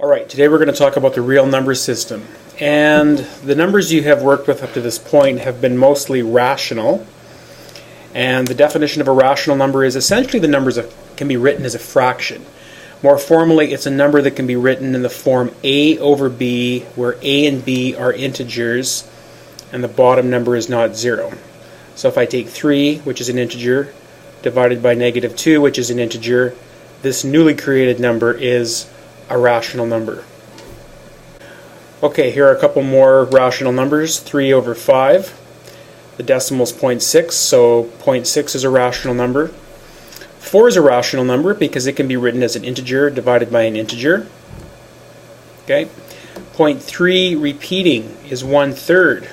Alright, today we're going to talk about the real number system. And the numbers you have worked with up to this point have been mostly rational. And the definition of a rational number is essentially the numbers that can be written as a fraction. More formally, it's a number that can be written in the form a over b, where a and b are integers, and the bottom number is not 0. So if I take 3, which is an integer, divided by negative 2, which is an integer, this newly created number is a rational number. Okay, here are a couple more rational numbers. 3 over 5. The decimal is 0.6, so 0.6 is a rational number. 4 is a rational number because it can be written as an integer divided by an integer. Okay. 0.3 repeating is 1/3.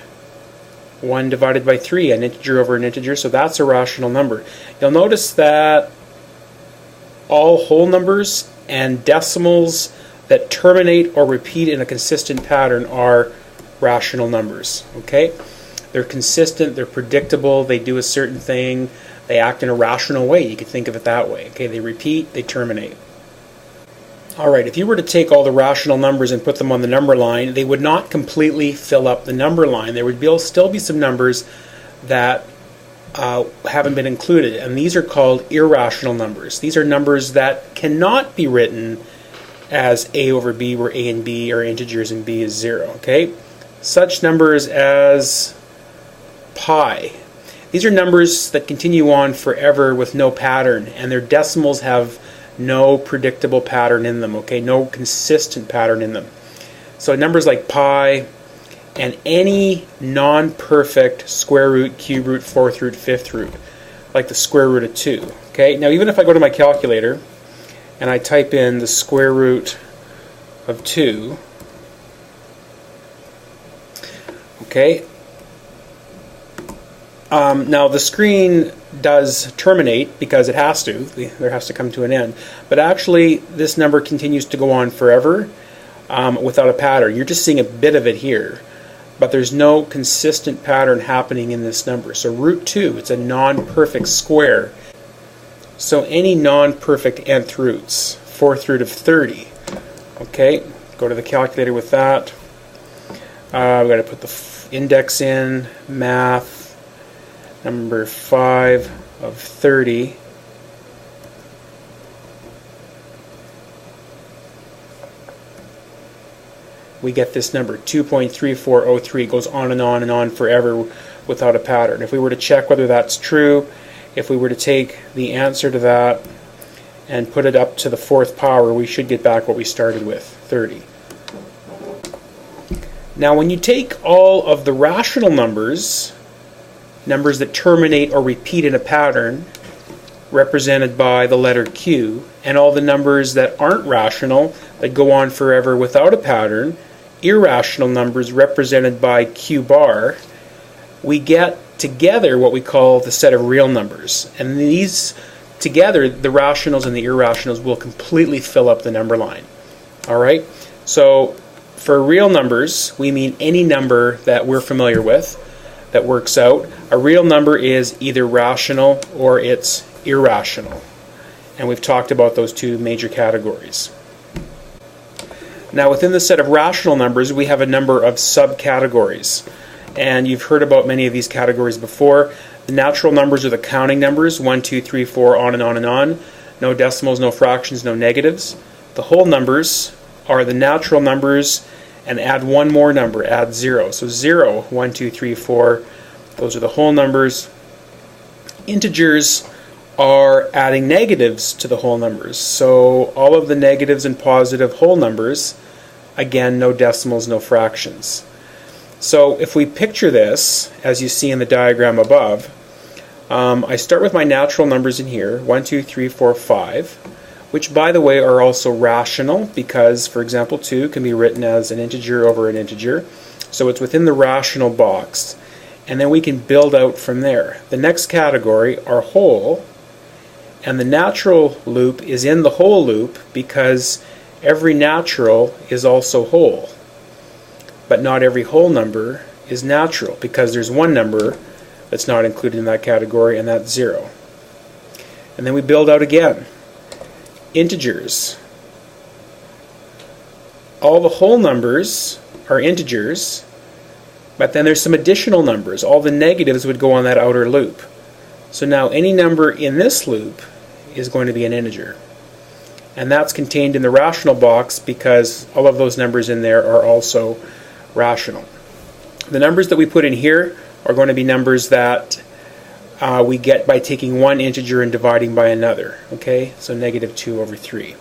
1 divided by 3, an integer over an integer, so that's a rational number. You'll notice that all whole numbers and decimals that terminate or repeat in a consistent pattern are rational numbers. Okay? They're consistent, they're predictable, they do a certain thing, they act in a rational way. You could think of it that way. Okay? They repeat, they terminate. Alright, if you were to take all the rational numbers and put them on the number line, they would not completely fill up the number line. There would still be some numbers that haven't been included, and these are called irrational numbers. These are numbers that cannot be written as a over b, where a and b are integers and b is 0. Okay? Such numbers as pi. These are numbers that continue on forever with no pattern, and their decimals have no predictable pattern in them. Okay? No consistent pattern in them. So numbers like pi and any non-perfect square root, cube root, fourth root, fifth root, like the square root of 2. Okay? Now even if I go to my calculator and I type in the square root of 2, okay, now the screen does terminate because it has to. There has to come to an end. But actually this number continues to go on forever without a pattern. You're just seeing a bit of it here, but there's no consistent pattern happening in this number. So root 2, it's a non-perfect square. So any non-perfect nth roots, fourth root of 30. Okay, go to the calculator with that. We've got to put the index in, math, number 5 of 30. We get this number, 2.3403. It goes on and on forever without a pattern. If we were to check whether that's true, if we were to take the answer to that and put it up to the 4th power, we should get back what we started with, 30. Now when you take all of the rational numbers, numbers that terminate or repeat in a pattern, represented by the letter Q, and all the numbers that aren't rational, that go on forever without a pattern, irrational numbers represented by Q bar, we get together what we call the set of real numbers. And these together, the rationals and the irrationals, will completely fill up the number line. Alright? So for real numbers, we mean any number that we're familiar with that works out. A real number is either rational or it's irrational. And we've talked about those two major categories. Now within the set of rational numbers, we have a number of subcategories. And you've heard about many of these categories before. The natural numbers are the counting numbers, 1, 2, 3, 4, on and on and on. No decimals, no fractions, no negatives. The whole numbers are the natural numbers, and add one more number, add 0. So 0, 1, 2, 3, 4, those are the whole numbers. Integers are adding negatives to the whole numbers. So all of the negatives and positive whole numbers, again, no decimals, no fractions. So if we picture this, as you see in the diagram above, I start with my natural numbers in here, 1, 2, 3, 4, 5, which by the way are also rational because, for example, 2 can be written as an integer over an integer. So it's within the rational box. And then we can build out from there. The next category are whole, and the natural loop is in the whole loop because every natural is also whole. But not every whole number is natural because there's one number that's not included in that category, and that's 0. And then we build out again. Integers all the whole numbers are integers, but then there's some additional numbers. All the negatives would go on that outer loop. So now any number in this loop is going to be an integer. And that's contained in the rational box because all of those numbers in there are also rational. The numbers that we put in here are going to be numbers that we get by taking one integer and dividing by another. Okay, so -2/3.